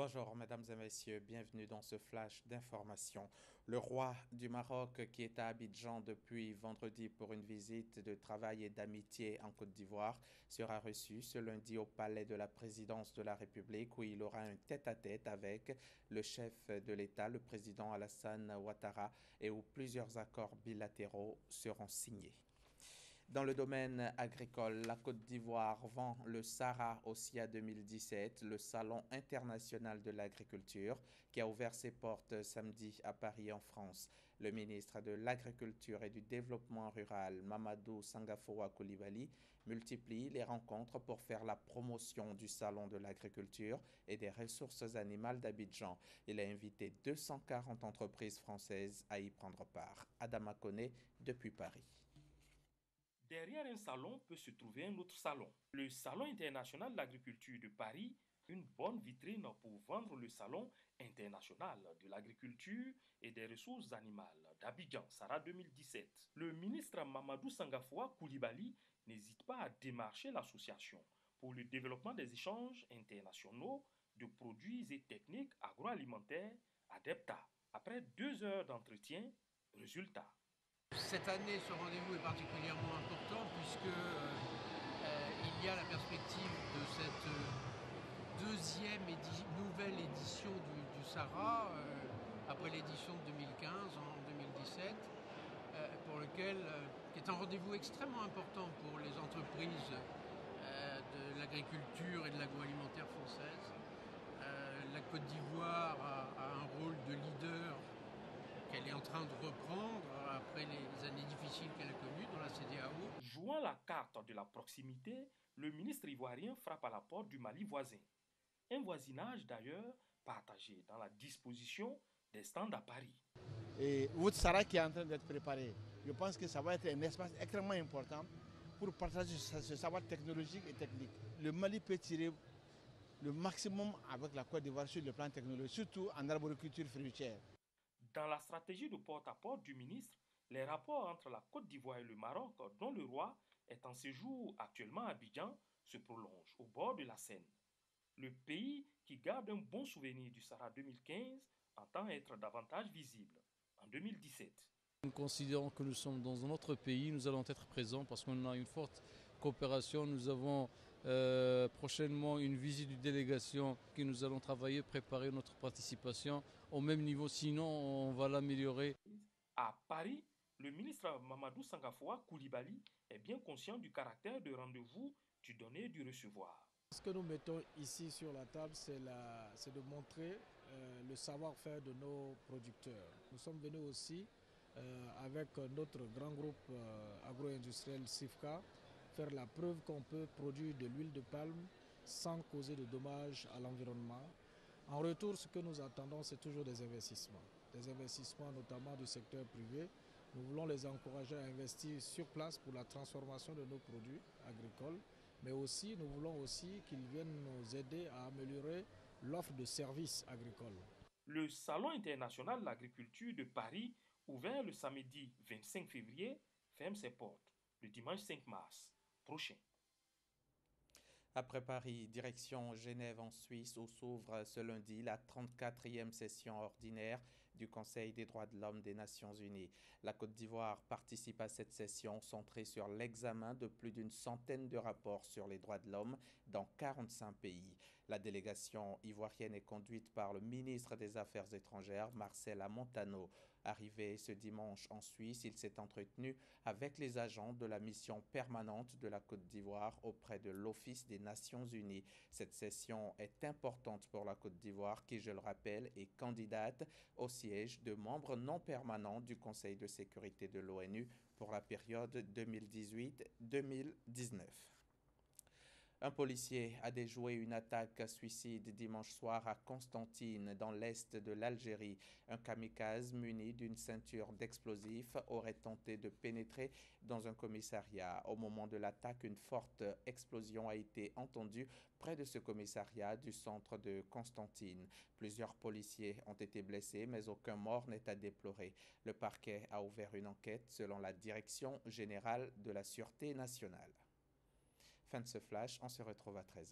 Bonjour mesdames et messieurs, bienvenue dans ce flash d'information. Le roi du Maroc qui est à Abidjan depuis vendredi pour une visite de travail et d'amitié en Côte d'Ivoire sera reçu ce lundi au palais de la présidence de la République où il aura un tête-à-tête avec le chef de l'État, le président Alassane Ouattara, et où plusieurs accords bilatéraux seront signés. Dans le domaine agricole, la Côte d'Ivoire vend le SARA au SIA 2017, le Salon international de l'agriculture, qui a ouvert ses portes samedi à Paris en France. Le ministre de l'Agriculture et du Développement rural, Mamadou Sangafoua Coulibaly, multiplie les rencontres pour faire la promotion du Salon de l'agriculture et des ressources animales d'Abidjan. Il a invité 240 entreprises françaises à y prendre part. Adama Koné depuis Paris. Derrière un salon peut se trouver un autre salon. Le Salon international de l'agriculture de Paris, une bonne vitrine pour vendre le Salon international de l'agriculture et des ressources animales d'Abidjan, SARA 2017. Le ministre Mamadou Sangafoua Coulibaly n'hésite pas à démarcher l'association pour le développement des échanges internationaux de produits et techniques agroalimentaires ADEPTA. Après 2 heures d'entretien, résultat. Cette année, ce rendez-vous est particulièrement important puisque il y a la perspective de cette nouvelle édition du SARA, après l'édition de 2015 en 2017, qui est un rendez-vous extrêmement important pour les entreprises de l'agriculture et de l'agroalimentaire française. La Côte d'Ivoire a un rôle de leader qu'elle est en train de reprendre après les années difficiles qu'elle a connues dans la CEDEAO. Jouant la carte de la proximité, le ministre ivoirien frappe à la porte du Mali voisin. Un voisinage d'ailleurs partagé dans la disposition des stands à Paris. Et Ouattara qui est en train d'être préparé, je pense que ça va être un espace extrêmement important pour partager ce savoir technologique et technique. Le Mali peut tirer le maximum avec la Côte d'Ivoire sur le plan technologique, surtout en arboriculture fruitière. Dans la stratégie de porte-à-porte du ministre, les rapports entre la Côte d'Ivoire et le Maroc, dont le roi est en séjour actuellement à Abidjan, se prolongent au bord de la Seine. Le pays qui garde un bon souvenir du SARA 2015 entend être davantage visible en 2017. Nous considérons que nous sommes dans un autre pays, nous allons être présents parce qu'on a une forte coopération. Nous avons prochainement une visite de délégation que nous allons travailler, préparer notre participation au même niveau, sinon on va l'améliorer. À Paris, le ministre Mamadou Sangafoua Coulibaly est bien conscient du caractère de rendez-vous du donner et du recevoir. Ce que nous mettons ici sur la table, c'est de montrer le savoir-faire de nos producteurs. Nous sommes venus aussi avec notre grand groupe agro-industriel SIFCA, faire la preuve qu'on peut produire de l'huile de palme sans causer de dommages à l'environnement. En retour, ce que nous attendons, c'est toujours des investissements notamment du secteur privé. Nous voulons les encourager à investir sur place pour la transformation de nos produits agricoles, mais aussi nous voulons aussi qu'ils viennent nous aider à améliorer l'offre de services agricoles. Le Salon international de l'agriculture de Paris, ouvert le samedi 25 février, ferme ses portes le dimanche 5 mars prochain. Après Paris, direction Genève en Suisse, où s'ouvre ce lundi la 34e session ordinaire du Conseil des droits de l'homme des Nations Unies. La Côte d'Ivoire participe à cette session centrée sur l'examen de plus d'une centaine de rapports sur les droits de l'homme dans 45 pays. La délégation ivoirienne est conduite par le ministre des Affaires étrangères, Marcel Montano. Arrivé ce dimanche en Suisse, il s'est entretenu avec les agents de la mission permanente de la Côte d'Ivoire auprès de l'Office des Nations Unies. Cette session est importante pour la Côte d'Ivoire qui, je le rappelle, est candidate au siège de membre non permanent du Conseil de sécurité de l'ONU pour la période 2018-2019. Un policier a déjoué une attaque suicide dimanche soir à Constantine, dans l'est de l'Algérie. Un kamikaze muni d'une ceinture d'explosifs aurait tenté de pénétrer dans un commissariat. Au moment de l'attaque, une forte explosion a été entendue près de ce commissariat du centre de Constantine. Plusieurs policiers ont été blessés, mais aucun mort n'est à déplorer. Le parquet a ouvert une enquête selon la Direction générale de la Sûreté nationale. Fin de ce flash, on se retrouve à 13h.